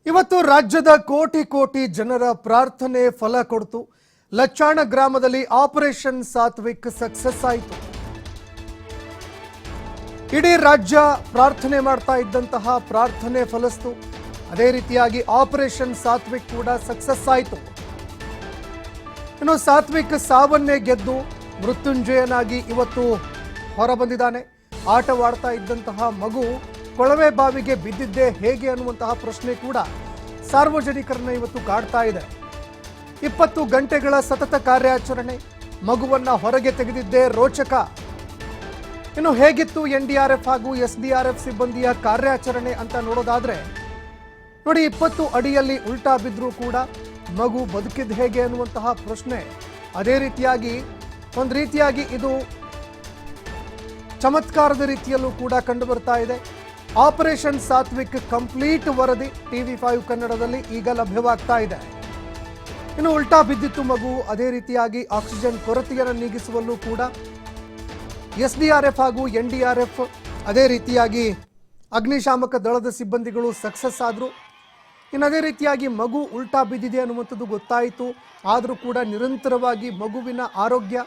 ಇವತ್ತು ರಾಜ್ಯದ ಕೋಟಿ ಕೋಟಿ ಜನರ ಪ್ರಾರ್ಥನೆ ಫಲ ಕೊಡ್ತು. ಲಚ್ಚಾಣ ಗ್ರಾಮದಲ್ಲಿ ಆಪರೇಷನ್ ಸಾತ್ವಿಕ್ ಸಕ್ಸಸ್ ಆಯಿತು. ಇಡೀ ರಾಜ್ಯ ಪ್ರಾರ್ಥನೆ ಮಾಡ್ತಾ ಇದ್ದಂತಹ ಪ್ರಾರ್ಥನೆ ಫಲಿಸ್ತು. ಅದೇ ರೀತಿಯಾಗಿ ಆಪರೇಷನ್ ಸಾತ್ವಿಕ್ ಕೂಡ ಸಕ್ಸಸ್ ಆಯಿತು. ಇನ್ನು ಸಾತ್ವಿಕ್ ಸಾವನ್ನೇ ಗೆದ್ದು ಮೃತ್ಯುಂಜಯನಾಗಿ ಇವತ್ತು ಹೊರಬಂದಿದ್ದಾನೆ. ಆಟವಾಡ್ತಾ ಇದ್ದಂತಹ ಮಗು ಕೊಳವೆ ಬಾವಿಗೆ ಬಿದ್ದಿದ್ದೇ ಹೇಗೆ ಅನ್ನುವಂತಹ ಪ್ರಶ್ನೆ ಕೂಡ ಸಾರ್ವಜನಿಕರನ್ನ ಇವತ್ತು ಕಾಡ್ತಾ ಇದೆ. 20 ಗಂಟೆಗಳ ಸತತ ಕಾರ್ಯಾಚರಣೆ, ಮಗುವನ್ನ ಹೊರಗೆ ತೆಗೆದಿದ್ದೇ ರೋಚಕ. ಇನ್ನು ಹೇಗಿತ್ತು NDRF ಹಾಗೂ SDRF ಸಿಬ್ಬಂದಿಯ ಕಾರ್ಯಾಚರಣೆ ಅಂತ ನೋಡೋದಾದ್ರೆ ನೋಡಿ, 20 ಅಡಿಯಲ್ಲಿ ಉಲ್ಟಾ ಬಿದ್ರೂ ಕೂಡ ಮಗು ಬದುಕಿದ್ ಹೇಗೆ ಅನ್ನುವಂತಹ ಪ್ರಶ್ನೆ. ಅದೇ ರೀತಿಯಾಗಿ ಒಂದು ರೀತಿಯಾಗಿ ಇದು ಚಮತ್ಕಾರದ ರೀತಿಯಲ್ಲೂ ಕೂಡ ಕಂಡು ಬರ್ತಾ ಇದೆ. ಆಪರೇಷನ್ ಸಾತ್ವಿಕ್ ಕಂಪ್ಲೀಟ್ ವರದಿ TV5 ಕನ್ನಡದಲ್ಲಿ ಈಗ ಲಭ್ಯವಾಗ್ತಾ ಇದೆ. ಇನ್ನು ಉಲ್ಟಾ ಬಿದ್ದಿತ್ತು ಮಗು. ಅದೇ ರೀತಿಯಾಗಿ ಆಕ್ಸಿಜನ್ ಕೊರತೆಯನ್ನು ನೀಗಿಸುವಲ್ಲೂ ಕೂಡ SDRF ಹಾಗೂ NDRF ಅದೇ ರೀತಿಯಾಗಿ ಅಗ್ನಿಶಾಮಕ ದಳದ ಸಿಬ್ಬಂದಿಗಳು ಸಕ್ಸಸ್ ಆದರು. ಇನ್ನು ಅದೇ ರೀತಿಯಾಗಿ ಮಗು ಉಲ್ಟಾ ಬಿದ್ದಿದೆ ಅನ್ನುವಂಥದ್ದು ಗೊತ್ತಾಯಿತು. ಆದರೂ ಕೂಡ ನಿರಂತರವಾಗಿ ಮಗುವಿನ ಆರೋಗ್ಯ,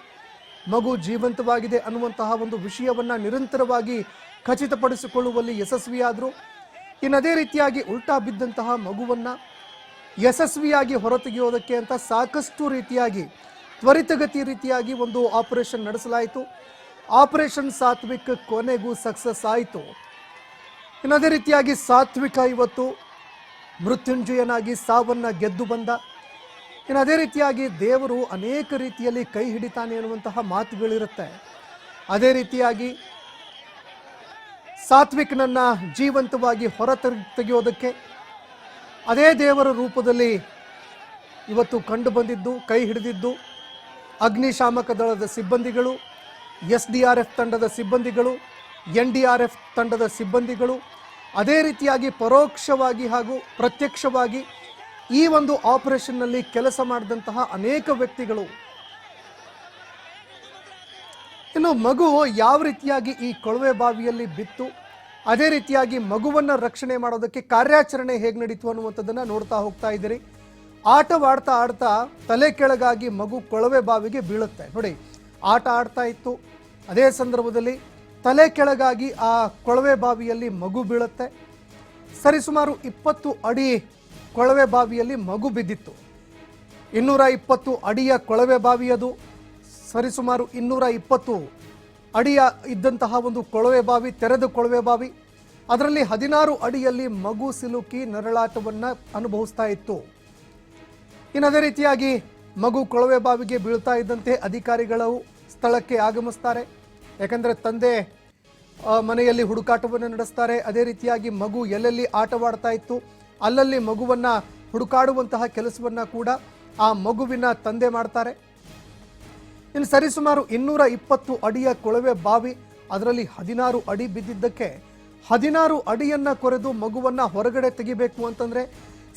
ಮಗು ಜೀವಂತವಾಗಿದೆ ಅನ್ನುವಂತಹ ಒಂದು ವಿಷಯವನ್ನು ನಿರಂತರವಾಗಿ ಖಚಿತಪಡಿಸಿಕೊಳ್ಳುವಲ್ಲಿ ಯಶಸ್ವಿಯಾದರು. ಇನ್ನು ಅದೇ ರೀತಿಯಾಗಿ ಉಲ್ಟಾ ಬಿದ್ದಂತಹ ಮಗುವನ್ನು ಯಶಸ್ವಿಯಾಗಿ ಹೊರತೆಗೆಯೋದಕ್ಕೆ ಅಂತ ಸಾಕಷ್ಟು ರೀತಿಯಾಗಿ ತ್ವರಿತಗತಿ ರೀತಿಯಾಗಿ ಒಂದು ಆಪರೇಷನ್ ನಡೆಸಲಾಯಿತು. ಆಪರೇಷನ್ ಸಾತ್ವಿಕ್ ಕೊನೆಗೂ ಸಕ್ಸಸ್ ಆಯಿತು. ಇನ್ನು ಅದೇ ರೀತಿಯಾಗಿ ಸಾತ್ವಿಕ ಇವತ್ತು ಮೃತ್ಯುಂಜಯನಾಗಿ ಸಾವನ್ನ ಗೆದ್ದು ಬಂದ. ಇನ್ನು ಅದೇ ರೀತಿಯಾಗಿ ದೇವರು ಅನೇಕ ರೀತಿಯಲ್ಲಿ ಕೈ ಹಿಡಿತಾನೆ ಅನ್ನುವಂತಹ ಮಾತುಗಳಿರುತ್ತೆ. ಅದೇ ರೀತಿಯಾಗಿ ಸಾತ್ವಿಕ್ನನ್ನ ಜೀವಂತವಾಗಿ ಹೊರ ತೆಗೆಯೋದಕ್ಕೆ ಅದೇ ದೇವರ ರೂಪದಲ್ಲಿ ಇವತ್ತು ಕಂಡು ಬಂದಿದ್ದು, ಕೈ ಹಿಡಿದಿದ್ದು ಅಗ್ನಿಶಾಮಕ ದಳದ ಸಿಬ್ಬಂದಿಗಳು, SDRF ತಂಡದ ಸಿಬ್ಬಂದಿಗಳು, NDRF ತಂಡದ ಸಿಬ್ಬಂದಿಗಳು, ಅದೇ ರೀತಿಯಾಗಿ ಪರೋಕ್ಷವಾಗಿ ಹಾಗೂ ಪ್ರತ್ಯಕ್ಷವಾಗಿ ಈ ಒಂದು ಆಪರೇಷನ್ನಲ್ಲಿ ಕೆಲಸ ಮಾಡಿದಂತಹ ಅನೇಕ ವ್ಯಕ್ತಿಗಳು. ಇನ್ನು ಮಗು ಯಾವ ರೀತಿಯಾಗಿ ಈ ಕೊಳವೆ ಬಾವಿಯಲ್ಲಿ ಬಿತ್ತು, ಅದೇ ರೀತಿಯಾಗಿ ಮಗುವನ್ನು ರಕ್ಷಣೆ ಮಾಡೋದಕ್ಕೆ ಕಾರ್ಯಾಚರಣೆ ಹೇಗೆ ನಡೀತು ಅನ್ನುವಂಥದ್ದನ್ನು ನೋಡ್ತಾ ಹೋಗ್ತಾ ಇದ್ದೀರಿ. ಆಟವಾಡ್ತಾ ಆಡ್ತಾ ತಲೆ ಕೆಳಗಾಗಿ ಮಗು ಕೊಳವೆ ಬಾವಿಗೆ ಬೀಳುತ್ತೆ. ನೋಡಿ, ಆಟ ಆಡ್ತಾ ಇತ್ತು, ಅದೇ ಸಂದರ್ಭದಲ್ಲಿ ತಲೆ ಕೆಳಗಾಗಿ ಆ ಕೊಳವೆ ಬಾವಿಯಲ್ಲಿ ಮಗು ಬೀಳುತ್ತೆ. ಸರಿಸುಮಾರು 20 ಅಡಿ ಕೊಳವೆ ಬಾವಿಯಲ್ಲಿ ಮಗು ಬಿದ್ದಿತ್ತು. 220 ಅಡಿಯ ಕೊಳವೆ ಬಾವಿಯದು. ಸರಿಸುಮಾರು 220 ಅಡಿಯ ಇದ್ದಂತಹ ಒಂದು ಕೊಳವೆ ಬಾವಿ, ತೆರೆದ ಕೊಳವೆ ಬಾವಿ. ಅದರಲ್ಲಿ 16 ಅಡಿಯಲ್ಲಿ ಮಗು ಸಿಲುಕಿ ನರಳಾಟವನ್ನು ಅನುಭವಿಸ್ತಾ ಇತ್ತು. ಇನ್ನು ಅದೇ ರೀತಿಯಾಗಿ ಮಗು ಕೊಳವೆ ಬಾವಿಗೆ ಬೀಳ್ತಾ ಇದ್ದಂತೆ ಅಧಿಕಾರಿಗಳು ಸ್ಥಳಕ್ಕೆ ಆಗಮಿಸ್ತಾರೆ. ಯಾಕಂದರೆ ತಂದೆ ಮನೆಯಲ್ಲಿ ಹುಡುಕಾಟವನ್ನು ನಡೆಸ್ತಾರೆ. ಅದೇ ರೀತಿಯಾಗಿ ಮಗು ಎಲ್ಲೆಲ್ಲಿ ಆಟವಾಡ್ತಾ ಇತ್ತು ಅಲ್ಲಲ್ಲಿ ಮಗುವನ್ನು ಹುಡುಕಾಡುವಂತಹ ಕೆಲಸವನ್ನು ಕೂಡ ಆ ಮಗುವಿನ ತಂದೆ ಮಾಡ್ತಾರೆ. ಇನ್ನು ಸರಿಸುಮಾರು 220 ಅಡಿಯ ಕೊಳವೆ ಬಾವಿ, ಅದರಲ್ಲಿ 16 ಅಡಿ ಬಿದ್ದಿದ್ದಕ್ಕೆ 16 ಅಡಿಯನ್ನು ಕೊರೆದು ಮಗುವನ್ನು ಹೊರಗಡೆ ತೆಗಿಬೇಕು ಅಂತಂದರೆ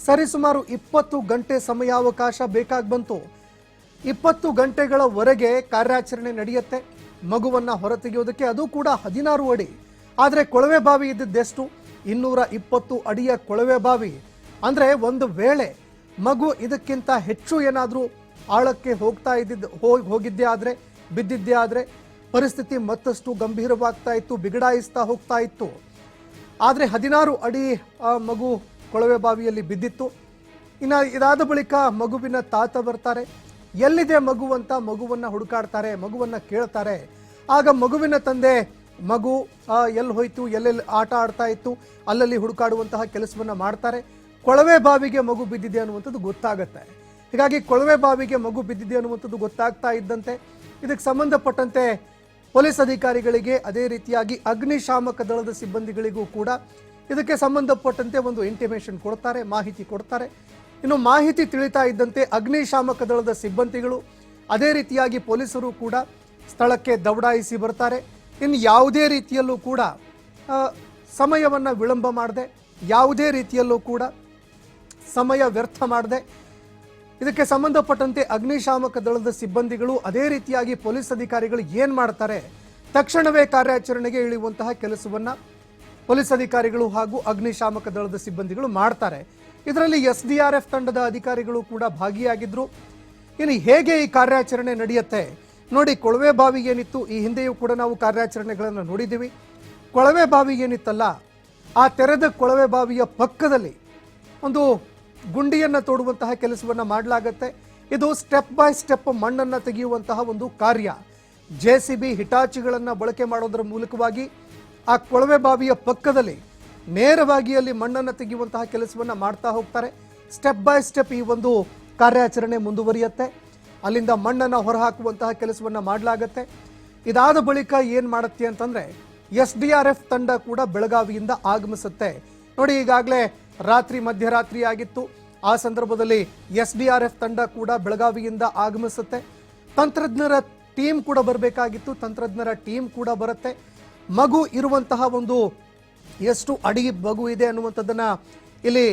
ಸರಿಸುಮಾರು 20 ಗಂಟೆ ಸಮಯಾವಕಾಶ ಬೇಕಾಗಿ ಬಂತು. 20 ಗಂಟೆಗಳವರೆಗೆ ಕಾರ್ಯಾಚರಣೆ ನಡೆಯುತ್ತೆ ಮಗುವನ್ನು ಹೊರತೆಗೆಯೋದಕ್ಕೆ, ಅದು ಕೂಡ 16 ಅಡಿ. ಆದರೆ ಕೊಳವೆ ಬಾವಿ ಇದ್ದಿದ್ದೆಷ್ಟು? 220 ಅಡಿಯ ಕೊಳವೆ ಬಾವಿ. ಅಂದರೆ ಒಂದು ವೇಳೆ ಮಗು ಇದಕ್ಕಿಂತ ಹೆಚ್ಚು ಏನಾದರೂ ಆಳಕ್ಕೆ ಹೋಗಿದ್ದೇ ಆದರೆ, ಬಿದ್ದಿದ್ದೇ ಆದರೆ ಪರಿಸ್ಥಿತಿ ಮತ್ತಷ್ಟು ಗಂಭೀರವಾಗ್ತಾ ಇತ್ತು, ಬಿಗಡಾಯಿಸ್ತಾ ಹೋಗ್ತಾ ಇತ್ತು. ಆದರೆ 16 ಅಡಿ ಮಗು ಕೊಳವೆ ಬಾವಿಯಲ್ಲಿ ಬಿದ್ದಿತ್ತು. ಇನ್ನು ಇದಾದ ಬಳಿಕ ಮಗುವಿನ ತಾತ ಬರ್ತಾರೆ. ಎಲ್ಲಿದೆ ಮಗು ಅಂತ ಮಗುವನ್ನು ಹುಡುಕಾಡ್ತಾರೆ, ಮಗುವನ್ನು ಕೇಳ್ತಾರೆ. ಆಗ ಮಗುವಿನ ತಂದೆ ಮಗು ಎಲ್ಲಿ ಹೋಯ್ತು, ಎಲ್ಲೆಲ್ಲಿ ಆಟ ಆಡ್ತಾ ಇತ್ತು ಅಲ್ಲಲ್ಲಿ ಹುಡುಕಾಡುವಂತಹ ಕೆಲಸವನ್ನು ಮಾಡ್ತಾರೆ. ಕೊಳವೆ ಬಾವಿಗೆ ಮಗು ಬಿದ್ದಿದೆ ಅನ್ನುವಂಥದ್ದು ಗೊತ್ತಾಗುತ್ತೆ. ಹೀಗಾಗಿ ಕೊಳವೆ ಬಾವಿಗೆ ಮಗು ಬಿದ್ದಿದೆ ಅನ್ನುವಂಥದ್ದು ಗೊತ್ತಾಗ್ತಾ ಇದ್ದಂತೆ ಇದಕ್ಕೆ ಸಂಬಂಧಪಟ್ಟಂತೆ ಪೊಲೀಸ್ ಅಧಿಕಾರಿಗಳಿಗೆ, ಅದೇ ರೀತಿಯಾಗಿ ಅಗ್ನಿಶಾಮಕ ದಳದ ಸಿಬ್ಬಂದಿಗಳಿಗೂ ಕೂಡ ಇದಕ್ಕೆ ಸಂಬಂಧಪಟ್ಟಂತೆ ಒಂದು ಇಂಟಿಮೇಷನ್ ಕೊಡ್ತಾರೆ, ಮಾಹಿತಿ ಕೊಡ್ತಾರೆ. ಇನ್ನು ಮಾಹಿತಿ ತಿಳಿತಾ ಇದ್ದಂತೆ ಅಗ್ನಿಶಾಮಕ ದಳದ ಸಿಬ್ಬಂದಿಗಳು, ಅದೇ ರೀತಿಯಾಗಿ ಪೊಲೀಸರು ಕೂಡ ಸ್ಥಳಕ್ಕೆ ದೌಡಾಯಿಸಿ ಬರ್ತಾರೆ. ಇನ್ನು ಯಾವುದೇ ರೀತಿಯಲ್ಲೂ ಕೂಡ ಸಮಯವನ್ನು ವಿಳಂಬ ಮಾಡದೆ, ಯಾವುದೇ ರೀತಿಯಲ್ಲೂ ಕೂಡ ಸಮಯ ವ್ಯರ್ಥ ಮಾಡದೆ ಇದಕ್ಕೆ ಸಂಬಂಧಪಟ್ಟಂತೆ ಅಗ್ನಿಶಾಮಕ ದಳದ ಸಿಬ್ಬಂದಿಗಳು, ಅದೇ ರೀತಿಯಾಗಿ ಪೊಲೀಸ್ ಅಧಿಕಾರಿಗಳು ಏನು ಮಾಡ್ತಾರೆ, ತಕ್ಷಣವೇ ಕಾರ್ಯಾಚರಣೆಗೆ ಇಳಿಯುವಂತಹ ಕೆಲಸವನ್ನು ಪೊಲೀಸ್ ಅಧಿಕಾರಿಗಳು ಹಾಗೂ ಅಗ್ನಿಶಾಮಕ ದಳದ ಸಿಬ್ಬಂದಿಗಳು ಮಾಡ್ತಾರೆ. ಇದರಲ್ಲಿ SDRF ತಂಡದ ಅಧಿಕಾರಿಗಳು ಕೂಡ ಭಾಗಿಯಾಗಿದ್ರು. ಇನ್ನು ಹೇಗೆ ಈ ಕಾರ್ಯಾಚರಣೆ ನಡೆಯುತ್ತೆ ನೋಡಿ. ಕೊಳವೆ ಬಾವಿ ಏನಿತ್ತು, ಈ ಹಿಂದೆಯೂ ಕೂಡ ನಾವು ಕಾರ್ಯಾಚರಣೆಗಳನ್ನು ನೋಡಿದ್ದೀವಿ. ಕೊಳವೆ ಬಾವಿ ಏನಿತ್ತಲ್ಲ, ಆ ತೆರೆದ ಕೊಳವೆ ಬಾವಿಯ ಪಕ್ಕದಲ್ಲಿ ಒಂದು ಗುಂಡಿಯನ್ನು ತೋಡುವಂತಹ ಕೆಲಸವನ್ನು ಮಾಡಲಾಗತ್ತೆ. ಇದು ಸ್ಟೆಪ್ ಬೈ ಸ್ಟೆಪ್ ಮಣ್ಣನ್ನು ತೆಗೆಯುವಂತಹ ಒಂದು ಕಾರ್ಯ. JCB ಹಿಟಾಚಿಗಳನ್ನು ಬಳಕೆ ಮಾಡೋದರ ಮೂಲಕವಾಗಿ ಆ ಕೊಳವೆ ಬಾವಿಯ ಪಕ್ಕದಲ್ಲಿ ನೇರವಾಗಿ ಅಲ್ಲಿ ಮಣ್ಣನ್ನು ತೆಗೆಯುವಂತಹ ಕೆಲಸವನ್ನು ಮಾಡ್ತಾ ಹೋಗ್ತಾರೆ. ಸ್ಟೆಪ್ ಬೈ ಸ್ಟೆಪ್ ಈ ಒಂದು ಕಾರ್ಯಾಚರಣೆ ಮುಂದುವರಿಯುತ್ತೆ. ಅಲ್ಲಿಂದ ಮಣ್ಣನ್ನು ಹೊರಹಾಕುವಂತಹ ಕೆಲಸವನ್ನು ಮಾಡಲಾಗತ್ತೆ. ಇದಾದ ಬಳಿಕ ಏನು ಮಾಡುತ್ತೆ ಅಂತಂದರೆ SDRF ತಂಡ ಕೂಡ ಬೆಳಗಾವಿಯಿಂದ ಆಗಮಿಸುತ್ತೆ. ನೋಡಿ, ಈಗಾಗಲೇ ಮಧ್ಯರಾತ್ರಿ ಆಗಿತ್ತು. ಆ ಸಂದರ್ಭದಲ್ಲಿ SDRF ತಂಡ ಕೂಡ ಬೆಳಗಾವಿಯಿಂದ ಆಗಮಿಸುತ್ತೆ. ತಂತ್ರಜ್ಞರ ಟೀಮ್ ಕೂಡ ಬರಬೇಕಾಗಿತ್ತು. ತಂತ್ರಜ್ಞರ ಟೀಮ್ ಕೂಡ ಬರುತ್ತೆ. ಮಗು ಇರುವಂತಹ ಒಂದು ಎಷ್ಟು ಅಡಿ ಮಗು ಇದೆ ಅನ್ನುವಂಥದ್ದನ್ನು ಇಲ್ಲಿ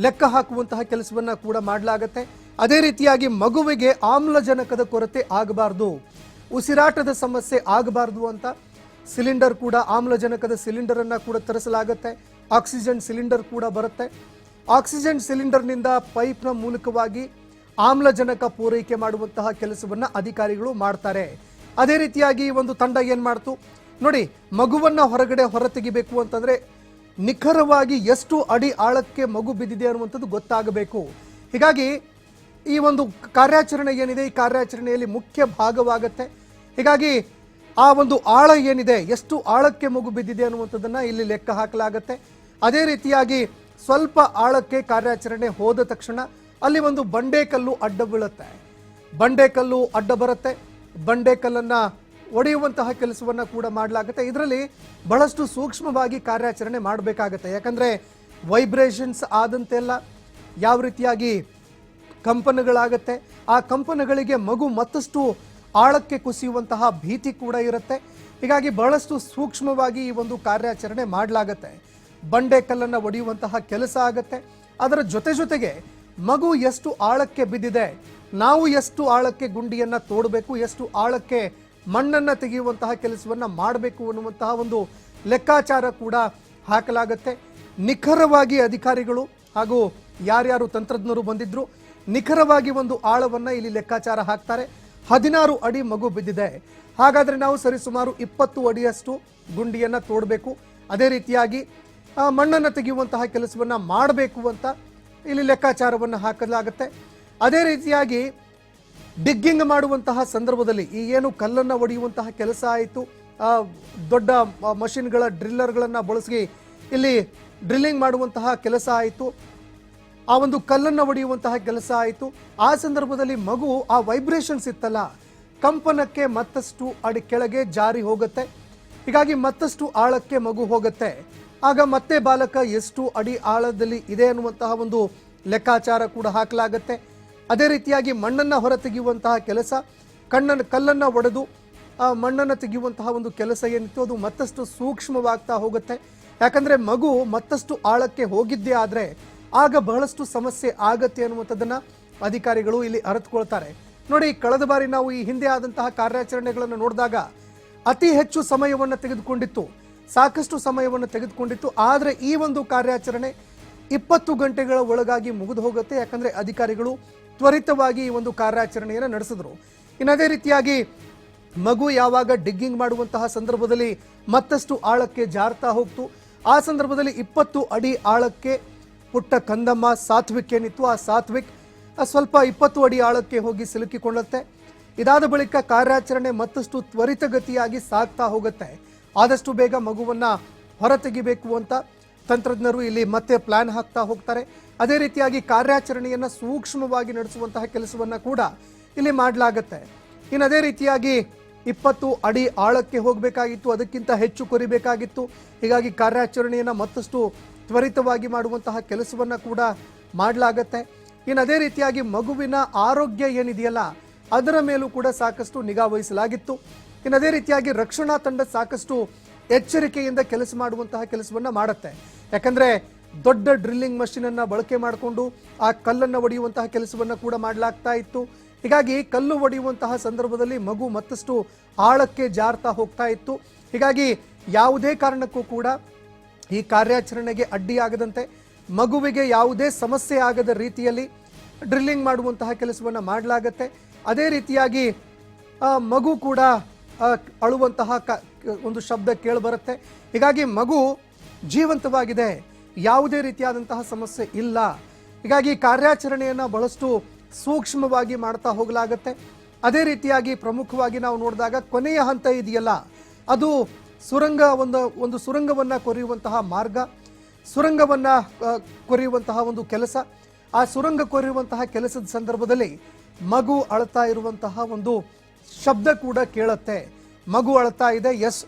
ಲೆಕ್ಕ ಹಾಕುವಂತಹ ಕೆಲಸವನ್ನು ಕೂಡ ಮಾಡಲಾಗತ್ತೆ. ಅದೇ ರೀತಿಯಾಗಿ ಮಗುವಿಗೆ ಆಮ್ಲಜನಕದ ಕೊರತೆ ಆಗಬಾರ್ದು, ಉಸಿರಾಟದ ಸಮಸ್ಯೆ ಆಗಬಾರ್ದು ಅಂತ ಸಿಲಿಂಡರ್ ಕೂಡ, ಆಮ್ಲಜನಕದ ಸಿಲಿಂಡರನ್ನು ಕೂಡ ತರಿಸಲಾಗುತ್ತೆ. ಆಕ್ಸಿಜನ್ ಸಿಲಿಂಡರ್ ಕೂಡ ಬರುತ್ತೆ. ಆಕ್ಸಿಜನ್ ಸಿಲಿಂಡರ್ನಿಂದ ಪೈಪ್ನ ಮೂಲಕವಾಗಿ ಆಮ್ಲಜನಕ ಪೂರೈಕೆ ಮಾಡುವಂತಹ ಕೆಲಸವನ್ನು ಅಧಿಕಾರಿಗಳು ಮಾಡ್ತಾರೆ. ಅದೇ ರೀತಿಯಾಗಿ ಒಂದು ತಂಡ ಏನು ಮಾಡ್ತು ನೋಡಿ, ಮಗುವನ್ನು ಹೊರತೆಗಿಬೇಕು ಅಂತಂದರೆ ನಿಖರವಾಗಿ ಎಷ್ಟು ಅಡಿ ಆಳಕ್ಕೆ ಮಗು ಬಿದ್ದಿದೆ ಅನ್ನುವಂಥದ್ದು ಗೊತ್ತಾಗಬೇಕು. ಹೀಗಾಗಿ ಈ ಒಂದು ಕಾರ್ಯಾಚರಣೆ ಏನಿದೆ, ಈ ಕಾರ್ಯಾಚರಣೆಯಲ್ಲಿ ಮುಖ್ಯ ಭಾಗವಾಗುತ್ತೆ. ಹೀಗಾಗಿ ಆ ಒಂದು ಆಳ ಏನಿದೆ, ಎಷ್ಟು ಆಳಕ್ಕೆ ಮಗು ಬಿದ್ದಿದೆ ಅನ್ನುವಂಥದ್ದನ್ನು ಇಲ್ಲಿ ಲೆಕ್ಕ ಹಾಕಲಾಗತ್ತೆ. ಅದೇ ರೀತಿಯಾಗಿ ಸ್ವಲ್ಪ ಆಳಕ್ಕೆ ಕಾರ್ಯಾಚರಣೆ ಹೋದ ತಕ್ಷಣ ಅಲ್ಲಿ ಒಂದು ಬಂಡೆಕಲ್ಲು ಅಡ್ಡ ಬೀಳುತ್ತೆ. ಬಂಡೆಕಲ್ಲು ಅಡ್ಡ ಬರುತ್ತೆ. ಬಂಡೆಕಲ್ಲನ್ನು ಒಡೆಯುವಂತಹ ಕೆಲಸವನ್ನು ಕೂಡ ಮಾಡಲಾಗುತ್ತೆ. ಇದರಲ್ಲಿ ಬಹಳಷ್ಟು ಸೂಕ್ಷ್ಮವಾಗಿ ಕಾರ್ಯಾಚರಣೆ ಮಾಡಬೇಕಾಗತ್ತೆ. ಯಾಕಂದರೆ ವೈಬ್ರೇಷನ್ಸ್ ಆದಂತೆಲ್ಲ ಯಾವ ರೀತಿಯಾಗಿ ಕಂಪನಗಳಾಗತ್ತೆ, ಆ ಕಂಪನಗಳಿಗೆ ಮಗು ಮತ್ತಷ್ಟು ಆಳಕ್ಕೆ ಕುಸಿಯುವಂತಹ ಭೀತಿ ಕೂಡ ಇರುತ್ತೆ. ಹೀಗಾಗಿ ಬಹಳಷ್ಟು ಸೂಕ್ಷ್ಮವಾಗಿ ಈ ಒಂದು ಕಾರ್ಯಾಚರಣೆ ಮಾಡಲಾಗತ್ತೆ. ಬಂಡೆಕಲ್ಲನ್ನು ಒಡೆಯುವಂತಹ ಕೆಲಸ ಆಗತ್ತೆ. ಅದರ ಜೊತೆಗೆ ಮಗು ಎಷ್ಟು ಆಳಕ್ಕೆ ಬಿದ್ದಿದೆ, ನಾವು ಎಷ್ಟು ಆಳಕ್ಕೆ ಗುಂಡಿಯನ್ನು ತೋಡಬೇಕು, ಎಷ್ಟು ಆಳಕ್ಕೆ ಮಣ್ಣನ್ನು ತೆಗೆಯುವಂತಹ ಕೆಲಸವನ್ನು ಮಾಡಬೇಕು ಅನ್ನುವಂತಹ ಒಂದು ಲೆಕ್ಕಾಚಾರ ಕೂಡ ಹಾಕಲಾಗತ್ತೆ. ನಿಖರವಾಗಿ ಅಧಿಕಾರಿಗಳು ಹಾಗೂ ಯಾರ್ಯಾರು ತಂತ್ರಜ್ಞರು ಬಂದಿದ್ರು ನಿಖರವಾಗಿ ಒಂದು ಆಳವನ್ನು ಇಲ್ಲಿ ಲೆಕ್ಕಾಚಾರ ಹಾಕ್ತಾರೆ. 16 ಅಡಿ ಮಗು ಬಿದ್ದಿದೆ, ಹಾಗಾದರೆ ನಾವು ಸರಿಸುಮಾರು 20 ಅಡಿಯಷ್ಟು ಗುಂಡಿಯನ್ನು ತೋಡಬೇಕು. ಅದೇ ರೀತಿಯಾಗಿ ಮಣ್ಣನ್ನು ತೆಗೆಯುವಂತಹ ಕೆಲಸವನ್ನು ಮಾಡಬೇಕು ಅಂತ ಇಲ್ಲಿ ಲೆಕ್ಕಾಚಾರವನ್ನು ಹಾಕಲಾಗುತ್ತೆ. ಅದೇ ರೀತಿಯಾಗಿ ಡಿಗ್ಗಿಂಗ್ ಮಾಡುವಂತಹ ಸಂದರ್ಭದಲ್ಲಿ ಈ ಏನು ಕಲ್ಲನ್ನು ಒಡೆಯುವಂತಹ ಕೆಲಸ ಆಯಿತು, ದೊಡ್ಡ ಮಷಿನ್ಗಳ ಡ್ರಿಲ್ಲರ್ಗಳನ್ನು ಬಳಸಿ ಇಲ್ಲಿ ಡ್ರಿಲ್ಲಿಂಗ್ ಮಾಡುವಂತಹ ಕೆಲಸ ಆಯಿತು, ಆ ಒಂದು ಕಲ್ಲನ್ನು ಒಡೆಯುವಂತಹ ಕೆಲಸ ಆಯಿತು. ಆ ಸಂದರ್ಭದಲ್ಲಿ ಮಗು ಆ ವೈಬ್ರೇಷನ್ಸ್ ಇತ್ತಲ್ಲ, ಕಂಪನಕ್ಕೆ ಮತ್ತಷ್ಟು ಅಡಿ ಕೆಳಗೆ ಜಾರಿ ಹೋಗುತ್ತೆ. ಹೀಗಾಗಿ ಮತ್ತಷ್ಟು ಆಳಕ್ಕೆ ಮಗು ಹೋಗುತ್ತೆ. ಆಗ ಮತ್ತೆ ಬಾಲಕ ಎಷ್ಟು ಅಡಿ ಆಳದಲ್ಲಿ ಇದೆ ಅನ್ನುವಂತಹ ಒಂದು ಲೆಕ್ಕಾಚಾರ ಕೂಡ ಹಾಕಲಾಗತ್ತೆ. ಅದೇ ರೀತಿಯಾಗಿ ಮಣ್ಣನ್ನು ಹೊರತೆಗೆಯುವಂತಹ ಕೆಲಸ, ಕಲ್ಲನ್ನು ಒಡೆದು ಮಣ್ಣನ್ನು ತೆಗೆಯುವಂತಹ ಒಂದು ಕೆಲಸ ಏನಿತ್ತು ಅದು ಮತ್ತಷ್ಟು ಸೂಕ್ಷ್ಮವಾಗ್ತಾ ಹೋಗುತ್ತೆ. ಯಾಕಂದರೆ ಮಗು ಮತ್ತಷ್ಟು ಆಳಕ್ಕೆ ಹೋಗಿದ್ದೇ ಆದರೆ ಆಗ ಬಹಳಷ್ಟು ಸಮಸ್ಯೆ ಆಗತ್ತೆ ಅನ್ನುವಂಥದ್ದನ್ನು ಅಧಿಕಾರಿಗಳು ಇಲ್ಲಿ ಅರಿತುಕೊಳ್ತಾರೆ. ನೋಡಿ, ಕಳೆದ ಬಾರಿ ನಾವು ಈ ಹಿಂದೆ ಆದಂತಹ ಕಾರ್ಯಾಚರಣೆಗಳನ್ನು ನೋಡಿದಾಗ ಅತಿ ಹೆಚ್ಚು ಸಮಯವನ್ನು ತೆಗೆದುಕೊಂಡಿತ್ತು, ಸಾಕಷ್ಟು ಸಮಯವನ್ನು ತೆಗೆದುಕೊಂಡಿತ್ತು. ಆದರೆ ಈ ಒಂದು ಕಾರ್ಯಾಚರಣೆ 20 ಗಂಟೆಗಳ ಒಳಗಾಗಿ ಮುಗಿದು ಹೋಗುತ್ತೆ. ಯಾಕಂದರೆ ಅಧಿಕಾರಿಗಳು ತ್ವರಿತವಾಗಿ ಈ ಒಂದು ಕಾರ್ಯಾಚರಣೆಯನ್ನು ನಡೆಸಿದ್ರು. ಇನ್ನು ಅದೇ ರೀತಿಯಾಗಿ ಮಗು ಯಾವಾಗ ಡಿಗ್ಗಿಂಗ್ ಮಾಡುವಂತಹ ಸಂದರ್ಭದಲ್ಲಿ ಮತ್ತಷ್ಟು ಆಳಕ್ಕೆ ಜಾರ್ತಾ ಹೋಗ್ತು, ಆ ಸಂದರ್ಭದಲ್ಲಿ 20 ಅಡಿ ಆಳಕ್ಕೆ ಪುಟ್ಟ ಕಂದಮ್ಮ ಸಾತ್ವಿಕ್ ಏನಿತ್ತು, ಆ ಸಾತ್ವಿಕ್ ಸ್ವಲ್ಪ 20 ಅಡಿ ಆಳಕ್ಕೆ ಹೋಗಿ ಸಿಲುಕಿಕೊಳ್ಳುತ್ತೆ. ಇದಾದ ಬಳಿಕ ಕಾರ್ಯಾಚರಣೆ ಮತ್ತಷ್ಟು ತ್ವರಿತಗತಿಯಾಗಿ ಸಾಗ್ತಾ ಹೋಗುತ್ತೆ. ಆದಷ್ಟು ಬೇಗ ಮಗುವನ್ನು ಹೊರತೆಗಿಬೇಕು ಅಂತ ತಂತ್ರಜ್ಞರು ಇಲ್ಲಿ ಮತ್ತೆ ಪ್ಲಾನ್ ಹಾಕ್ತಾ ಹೋಗ್ತಾರೆ. ಅದೇ ರೀತಿಯಾಗಿ ಕಾರ್ಯಾಚರಣೆಯನ್ನು ಸೂಕ್ಷ್ಮವಾಗಿ ನಡೆಸುವಂತಹ ಕೆಲಸವನ್ನು ಕೂಡ ಇಲ್ಲಿ ಮಾಡಲಾಗತ್ತೆ. ಇನ್ನು ಅದೇ ರೀತಿಯಾಗಿ 20 ಅಡಿ ಆಳಕ್ಕೆ ಹೋಗಬೇಕಾಗಿತ್ತು, ಅದಕ್ಕಿಂತ ಹೆಚ್ಚು ಕೊರಿಬೇಕಾಗಿತ್ತು. ಹೀಗಾಗಿ ಕಾರ್ಯಾಚರಣೆಯನ್ನು ಮತ್ತಷ್ಟು ತ್ವರಿತವಾಗಿ ಮಾಡುವಂತಹ ಕೆಲಸವನ್ನು ಕೂಡ ಮಾಡಲಾಗತ್ತೆ. ಇನ್ನು ಅದೇ ರೀತಿಯಾಗಿ ಮಗುವಿನ ಆರೋಗ್ಯ ಏನಿದೆಯಲ್ಲ ಅದರ ಮೇಲೂ ಕೂಡ ಸಾಕಷ್ಟು ನಿಗಾ ವಹಿಸಲಾಗಿತ್ತು. ಇನ್ನು ಅದೇ ರೀತಿಯಾಗಿ ರಕ್ಷಣಾ ತಂಡ ಸಾಕಷ್ಟು ಎಚ್ಚರಿಕೆಯಿಂದ ಕೆಲಸ ಮಾಡುವಂತಹ ಕೆಲಸವನ್ನು ಮಾಡುತ್ತೆ. ಯಾಕಂದರೆ ದೊಡ್ಡ ಡ್ರಿಲ್ಲಿಂಗ್ ಮಷೀನನ್ನು ಬಳಕೆ ಮಾಡಿಕೊಂಡು ಆ ಕಲ್ಲನ್ನು ಒಡೆಯುವಂತಹ ಕೆಲಸವನ್ನು ಕೂಡ ಮಾಡಲಾಗ್ತಾ ಇತ್ತು. ಹೀಗಾಗಿ ಕಲ್ಲು ಒಡೆಯುವಂತಹ ಸಂದರ್ಭದಲ್ಲಿ ಮಗು ಮತ್ತಷ್ಟು ಆಳಕ್ಕೆ ಜಾರ್ತಾ ಹೋಗ್ತಾ ಇತ್ತು. ಹೀಗಾಗಿ ಯಾವುದೇ ಕಾರಣಕ್ಕೂ ಕೂಡ ಈ ಕಾರ್ಯಾಚರಣೆಗೆ ಅಡ್ಡಿಯಾಗದಂತೆ ಮಗುವಿಗೆ ಯಾವುದೇ ಸಮಸ್ಯೆ ಆಗದ ರೀತಿಯಲ್ಲಿ ಡ್ರಿಲ್ಲಿಂಗ್ ಮಾಡುವಂತಹ ಕೆಲಸವನ್ನು ಮಾಡಲಾಗತ್ತೆ. ಅದೇ ರೀತಿಯಾಗಿ ಮಗು ಕೂಡ ಅಳುವಂತಹ ಒಂದು ಶಬ್ದ ಕೇಳಿಬರುತ್ತೆ. ಹೀಗಾಗಿ ಮಗು ಜೀವಂತವಾಗಿದೆ, ಯಾವುದೇ ರೀತಿಯಾದಂತಹ ಸಮಸ್ಯೆ ಇಲ್ಲ. ಹೀಗಾಗಿ ಕಾರ್ಯಾಚರಣೆಯನ್ನು ಬಹಳಷ್ಟು ಸೂಕ್ಷ್ಮವಾಗಿ ಮಾಡ್ತಾ ಹೋಗಲಾಗತ್ತೆ. ಅದೇ ರೀತಿಯಾಗಿ ಪ್ರಮುಖವಾಗಿ ನಾವು ನೋಡಿದಾಗ ಕೊನೆಯ ಹಂತ ಇದೆಯಲ್ಲ, ಅದು ಸುರಂಗ ಒಂದು ಸುರಂಗವನ್ನು ಕೊರೆಯುವಂತಹ ಮಾರ್ಗ, ಸುರಂಗವನ್ನು ಕೊರೆಯುವಂತಹ ಒಂದು ಕೆಲಸ. ಆ ಸುರಂಗ ಕೊರೆಯುವಂತಹ ಕೆಲಸದ ಸಂದರ್ಭದಲ್ಲಿ ಮಗು ಅಳ್ತಾ ಇರುವಂತಹ ಒಂದು ಶಬ್ದ ಕೂಡ ಕೇಳುತ್ತೆ. ಮಗು ಅಳ್ತಾ ಇದೆ, ಎಸ್,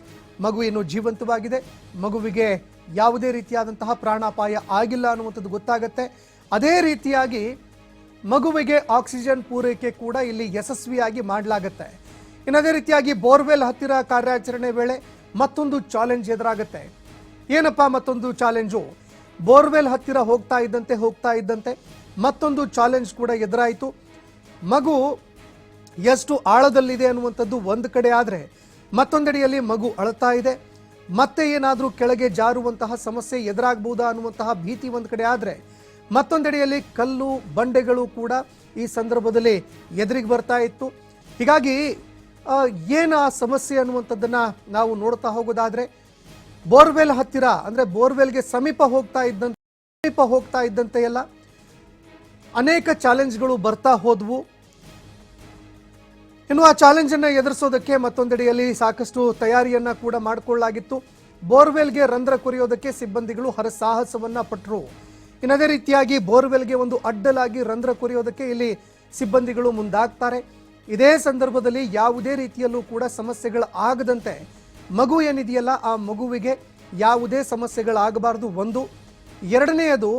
ಮಗು ಇನ್ನು ಜೀವಂತವಾಗಿದೆ, ಮಗುವಿಗೆ ಯಾವುದೇ ರೀತಿಯಾದಂತಹ ಪ್ರಾಣಾಪಾಯ ಆಗಿಲ್ಲ ಅನ್ನುವಂಥದ್ದು ಗೊತ್ತಾಗುತ್ತೆ. ಅದೇ ರೀತಿಯಾಗಿ ಮಗುವಿಗೆ ಆಕ್ಸಿಜನ್ ಪೂರೈಕೆ ಕೂಡ ಇಲ್ಲಿ ಯಶಸ್ವಿಯಾಗಿ ಮಾಡಲಾಗುತ್ತೆ. ಇನ್ನು ಅದೇ ರೀತಿಯಾಗಿ ಬೋರ್ವೆಲ್ ಹತ್ತಿರ ಕಾರ್ಯಾಚರಣೆ ವೇಳೆ ಮತ್ತೊಂದು ಚಾಲೆಂಜ್ ಎದುರಾಗುತ್ತೆ. ಏನಪ್ಪ ಮತ್ತೊಂದು ಚಾಲೆಂಜು? ಬೋರ್ವೆಲ್ ಹತ್ತಿರ ಹೋಗ್ತಾ ಇದ್ದಂತೆ ಮತ್ತೊಂದು ಚಾಲೆಂಜ್ ಕೂಡ ಎದುರಾಯಿತು. ಮಗು ಎಷ್ಟು ಆಳದಲ್ಲಿದೆ ಅನ್ನುವಂಥದ್ದು ಒಂದು ಕಡೆ ಆದರೆ, ಮತ್ತೊಂದೆಡೆಯಲ್ಲಿ ಮಗು ಅಳ್ತಾ ಇದೆ. ಮತ್ತೆ ಏನಾದರೂ ಕೆಳಗೆ ಜಾರುವಂತಹ ಸಮಸ್ಯೆ ಎದುರಾಗಬಹುದಾ ಅನ್ನುವಂತಹ ಭೀತಿ ಒಂದು ಕಡೆ ಆದರೆ, ಮತ್ತೊಂದೆಡೆಯಲ್ಲಿ ಕಲ್ಲು ಬಂಡೆಗಳು ಕೂಡ ಈ ಸಂದರ್ಭದಲ್ಲಿ ಎದುರಿಗೆ ಬರ್ತಾ ಇತ್ತು. ಹೀಗಾಗಿ ಏನು ಆ ಸಮಸ್ಯೆ ಅನ್ನುವಂಥದ್ದನ್ನು ನಾವು ನೋಡ್ತಾ ಹೋಗೋದಾದರೆ, ಬೋರ್ವೆಲ್ ಹತ್ತಿರ ಅಂದರೆ ಬೋರ್ವೆಲ್ಗೆ ಸಮೀಪ ಹೋಗ್ತಾ ಇದ್ದಂತೆ ಎಲ್ಲ ಅನೇಕ ಚಾಲೆಂಜ್ಗಳು ಬರ್ತಾ ಹೋದವು. ಇನ್ನು ಆ ಚಾಲೆಂಜನ್ನು ಎದುರಿಸೋದಕ್ಕೆ ಮತ್ತೊಂದೆಡೆಯಲ್ಲಿ ಸಾಕಷ್ಟು ತಯಾರಿಯನ್ನು ಕೂಡ ಮಾಡಿಕೊಳ್ಳಲಾಗಿತ್ತು. ಬೋರ್ವೆಲ್ಗೆ ರಂಧ್ರ ಕೊರೆಯೋದಕ್ಕೆ ಸಿಬ್ಬಂದಿಗಳು ಹರಸಾಹಸವನ್ನು ಪಟ್ಟರು. ಇನ್ನದೇ ರೀತಿಯಾಗಿ ಬೋರ್ವೆಲ್ಗೆ ಒಂದು ಅಡ್ಡಲಾಗಿ ರಂಧ್ರ ಕೊರೆಯೋದಕ್ಕೆ ಇಲ್ಲಿ ಸಿಬ್ಬಂದಿಗಳು ಮುಂದಾಗ್ತಾರೆ. ಇದೇ ಸಂದರ್ಭದಲ್ಲಿ ಯಾವುದೇ ರೀತಿಯಲ್ಲೂ ಕೂಡ ಸಮಸ್ಯೆಗಳು ಆಗದಂತೆ, ಮಗು ಏನಿದೆಯಲ್ಲ ಆ ಮಗುವಿಗೆ ಯಾವುದೇ ಸಮಸ್ಯೆಗಳಾಗಬಾರ್ದು ಒಂದು. ಎರಡನೆಯದು,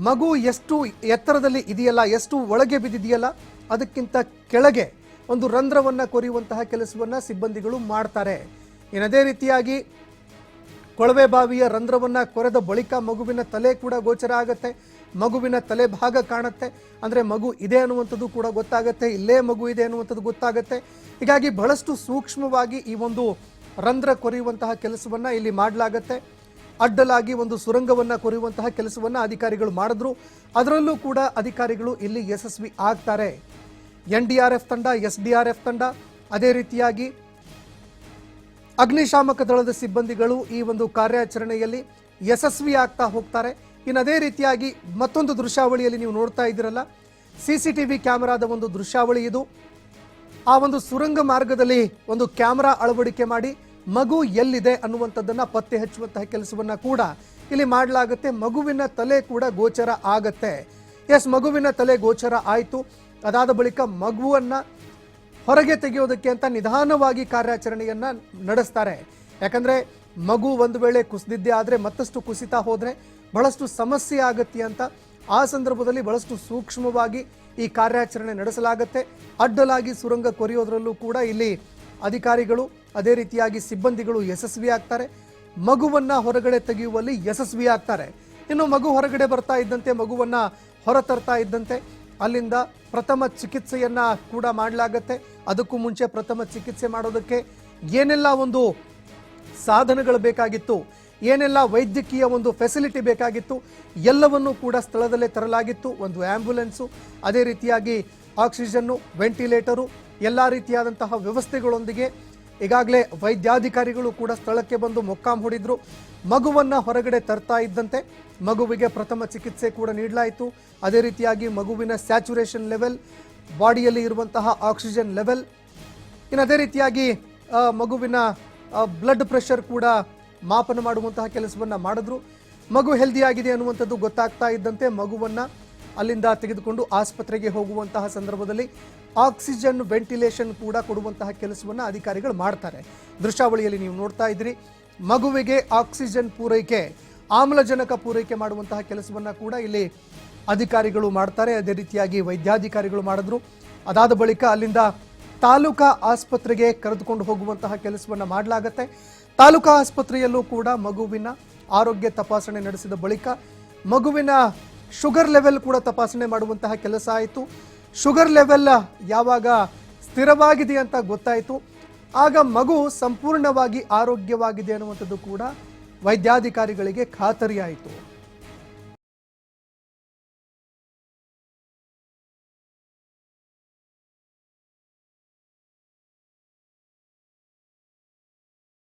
ಮಗು ಎಷ್ಟು ಎತ್ತರದಲ್ಲಿ ಇದೆಯಲ್ಲ, ಎಷ್ಟು ಒಳಗೆ ಬಿದ್ದಿದೆಯಲ್ಲ, ಅದಕ್ಕಿಂತ ಕೆಳಗೆ ಒಂದು ರಂಧ್ರವನ್ನು ಕೊರೆಯುವಂತಹ ಕೆಲಸವನ್ನು ಸಿಬ್ಬಂದಿಗಳು ಮಾಡ್ತಾರೆ. ಇನ್ನದೇ ರೀತಿಯಾಗಿ ಕೊಳವೆ ಬಾವಿಯ ರಂಧ್ರವನ್ನು ಕೊರೆದ ಬಳಿಕ ಮಗುವಿನ ತಲೆ ಕೂಡ ಗೋಚರ ಆಗುತ್ತೆ, ಮಗುವಿನ ತಲೆ ಭಾಗ ಕಾಣುತ್ತೆ. ಅಂದರೆ ಮಗು ಇದೆ ಅನ್ನುವಂಥದ್ದು ಕೂಡ ಗೊತ್ತಾಗುತ್ತೆ, ಇಲ್ಲೇ ಮಗು ಇದೆ ಅನ್ನುವಂಥದ್ದು ಗೊತ್ತಾಗುತ್ತೆ. ಹೀಗಾಗಿ ಬಹಳಷ್ಟು ಸೂಕ್ಷ್ಮವಾಗಿ ಈ ಒಂದು ರಂಧ್ರ ಕೊರೆಯುವಂತಹ ಕೆಲಸವನ್ನು ಇಲ್ಲಿ ಮಾಡಲಾಗತ್ತೆ. ಅಡ್ಡಲಾಗಿ ಒಂದು ಸುರಂಗವನ್ನು ಕೊರೆಯುವಂತಹ ಕೆಲಸವನ್ನು ಅಧಿಕಾರಿಗಳು ಮಾಡಿದ್ರು. ಅದರಲ್ಲೂ ಕೂಡ ಅಧಿಕಾರಿಗಳು ಇಲ್ಲಿ ಯಶಸ್ವಿ ಆಗ್ತಾರೆ. NDRF ತಂಡ, SDRF ತಂಡ, ಅದೇ ರೀತಿಯಾಗಿ ಅಗ್ನಿಶಾಮಕ ದಳದ ಸಿಬ್ಬಂದಿಗಳು ಈ ಒಂದು ಕಾರ್ಯಾಚರಣೆಯಲ್ಲಿ ಯಶಸ್ವಿ ಆಗ್ತಾ ಹೋಗ್ತಾರೆ. ಇನ್ನು ಅದೇ ರೀತಿಯಾಗಿ ಮತ್ತೊಂದು ದೃಶ್ಯಾವಳಿಯಲ್ಲಿ ನೀವು ನೋಡ್ತಾ ಇದ್ದೀರಲ್ಲ, CCTV ಕ್ಯಾಮೆರಾದ ಒಂದು ದೃಶ್ಯಾವಳಿ ಇದು. ಆ ಒಂದು ಸುರಂಗ ಮಾರ್ಗದಲ್ಲಿ ಒಂದು ಕ್ಯಾಮೆರಾ ಅಳವಡಿಕೆ ಮಾಡಿ ಮಗು ಎಲ್ಲಿದೆ ಅನ್ನುವಂಥದ್ದನ್ನು ಪತ್ತೆ ಹಚ್ಚುವಂತಹ ಕೆಲಸವನ್ನು ಕೂಡ ಇಲ್ಲಿ ಮಾಡಲಾಗುತ್ತೆ. ಮಗುವಿನ ತಲೆ ಕೂಡ ಗೋಚರ ಆಗತ್ತೆ. ಎಸ್, ಮಗುವಿನ ತಲೆ ಗೋಚರ ಆಯಿತು. ಅದಾದ ಬಳಿಕ ಮಗುವನ್ನು ಹೊರಗೆ ತೆಗೆಯೋದಕ್ಕೆ ಅಂತ ನಿಧಾನವಾಗಿ ಕಾರ್ಯಾಚರಣೆಯನ್ನು ನಡೆಸ್ತಾರೆ. ಯಾಕಂದರೆ ಮಗು ಒಂದು ವೇಳೆ ಕುಸಿದಿದ್ದೇ ಆದರೆ, ಮತ್ತಷ್ಟು ಕುಸಿತಾ ಹೋದರೆ ಬಹಳಷ್ಟು ಸಮಸ್ಯೆ ಆಗತ್ತೆ ಅಂತ ಆ ಸಂದರ್ಭದಲ್ಲಿ ಬಹಳಷ್ಟು ಸೂಕ್ಷ್ಮವಾಗಿ ಈ ಕಾರ್ಯಾಚರಣೆ ನಡೆಸಲಾಗುತ್ತೆ. ಅಡ್ಡಲಾಗಿ ಸುರಂಗ ಕೊರೆಯೋದ್ರಲ್ಲೂ ಕೂಡ ಇಲ್ಲಿ ಅಧಿಕಾರಿಗಳು ಅದೇ ರೀತಿಯಾಗಿ ಸಿಬ್ಬಂದಿಗಳು ಯಶಸ್ವಿ ಆಗ್ತಾರೆ. ಮಗುವನ್ನು ಹೊರಗಡೆ ತೆಗೆಯುವಲ್ಲಿ ಯಶಸ್ವಿ ಆಗ್ತಾರೆ. ಇನ್ನು ಮಗು ಹೊರಗಡೆ ಬರ್ತಾ ಇದ್ದಂತೆ, ಮಗುವನ್ನು ಹೊರತರ್ತಾ ಇದ್ದಂತೆ ಅಲ್ಲಿಂದ ಪ್ರಥಮ ಚಿಕಿತ್ಸೆಯನ್ನು ಕೂಡ ಮಾಡಲಾಗತ್ತೆ. ಅದಕ್ಕೂ ಮುಂಚೆ ಪ್ರಥಮ ಚಿಕಿತ್ಸೆ ಮಾಡೋದಕ್ಕೆ ಏನೆಲ್ಲ ಒಂದು ಸಾಧನಗಳು ಬೇಕಾಗಿತ್ತು, ಏನೆಲ್ಲ ವೈದ್ಯಕೀಯ ಒಂದು ಫೆಸಿಲಿಟಿ ಬೇಕಾಗಿತ್ತು, ಎಲ್ಲವನ್ನೂ ಕೂಡ ಸ್ಥಳದಲ್ಲೇ ತರಲಾಗಿತ್ತು. ಒಂದು ಆ್ಯಂಬುಲೆನ್ಸು, ಅದೇ ರೀತಿಯಾಗಿ ಆಕ್ಸಿಜನ್ನು, ವೆಂಟಿಲೇಟರು, ಎಲ್ಲ ರೀತಿಯಾದಂತಹ ವ್ಯವಸ್ಥೆಗಳೊಂದಿಗೆ ಈಗಾಗಲೇ ವೈದ್ಯಾಧಿಕಾರಿಗಳು ಕೂಡ ಸ್ಥಳಕ್ಕೆ ಬಂದು ಮೊಕ್ಕಾಂ ಹೂಡಿದ್ರು. ಮಗುವನ್ನು ಹೊರಗಡೆ ತರ್ತಾ ಇದ್ದಂತೆ ಮಗುವಿಗೆ ಪ್ರಥಮ ಚಿಕಿತ್ಸೆ ಕೂಡ ನೀಡಲಾಯಿತು. ಅದೇ ರೀತಿಯಾಗಿ ಮಗುವಿನ ಸ್ಯಾಚುರೇಷನ್ ಲೆವೆಲ್, ಬಾಡಿಯಲ್ಲಿ ಇರುವಂತಹ ಆಕ್ಸಿಜನ್ ಲೆವೆಲ್, ಇನ್ನು ಅದೇ ರೀತಿಯಾಗಿ ಮಗುವಿನ ಬ್ಲಡ್ ಪ್ರೆಷರ್ ಕೂಡ ಮಾಪನ ಮಾಡುವಂತಹ ಕೆಲಸವನ್ನು ಮಾಡಿದ್ರು. ಮಗು ಹೆಲ್ದಿಯಾಗಿದೆ ಅನ್ನುವಂಥದ್ದು ಗೊತ್ತಾಗ್ತಾ ಇದ್ದಂತೆ ಮಗುವನ್ನು ಅಲ್ಲಿಂದ ತೆಗೆದುಕೊಂಡು ಆಸ್ಪತ್ರೆಗೆ ಹೋಗುವಂತಹ ಸಂದರ್ಭದಲ್ಲಿ ಆಕ್ಸಿಜನ್ ವೆಂಟಿಲೇಷನ್ ಕೂಡ ಕೊಡುವಂತಹ ಕೆಲಸವನ್ನು ಅಧಿಕಾರಿಗಳು ಮಾಡ್ತಾರೆ. ದೃಶ್ಯಾವಳಿಯಲ್ಲಿ ನೀವು ನೋಡ್ತಾ ಇದ್ದೀರಿ, ಮಗುವಿಗೆ ಆಕ್ಸಿಜನ್ ಪೂರೈಕೆ, ಆಮ್ಲಜನಕ ಪೂರೈಕೆ ಮಾಡುವಂತಹ ಕೆಲಸವನ್ನು ಕೂಡ ಇಲ್ಲಿ ಅಧಿಕಾರಿಗಳು ಮಾಡ್ತಾರೆ. ಅದೇ ರೀತಿಯಾಗಿ ವೈದ್ಯಾಧಿಕಾರಿಗಳು ಮಾಡಿದ್ರು. ಅದಾದ ಬಳಿಕ ಅಲ್ಲಿಂದ ತಾಲೂಕಾ ಆಸ್ಪತ್ರೆಗೆ ಕರೆದುಕೊಂಡು ಹೋಗುವಂತಹ ಕೆಲಸವನ್ನು ಮಾಡಲಾಗತ್ತೆ. ತಾಲೂಕಾ ಆಸ್ಪತ್ರೆಯಲ್ಲೂ ಕೂಡ ಮಗುವಿನ ಆರೋಗ್ಯ ತಪಾಸಣೆ ನಡೆಸಿದ ಬಳಿಕ ಮಗುವಿನ ಶುಗರ್ ಲೆವೆಲ್ ಕೂಡ ತಪಾಸಣೆ ಮಾಡುವಂತಹ ಕೆಲಸ ಆಯಿತು. ಶುಗರ್ ಲೆವೆಲ್ ಯಾವಾಗ ಸ್ಥಿರವಾಗಿದೆ ಅಂತ ಗೊತ್ತಾಯಿತು, ಆಗ ಮಗು ಸಂಪೂರ್ಣವಾಗಿ ಆರೋಗ್ಯವಾಗಿದೆ ಅನ್ನುವಂಥದ್ದು ಕೂಡ ವೈದ್ಯಾಧಿಕಾರಿಗಳಿಗೆ ಖಾತರಿಯಾಯಿತು.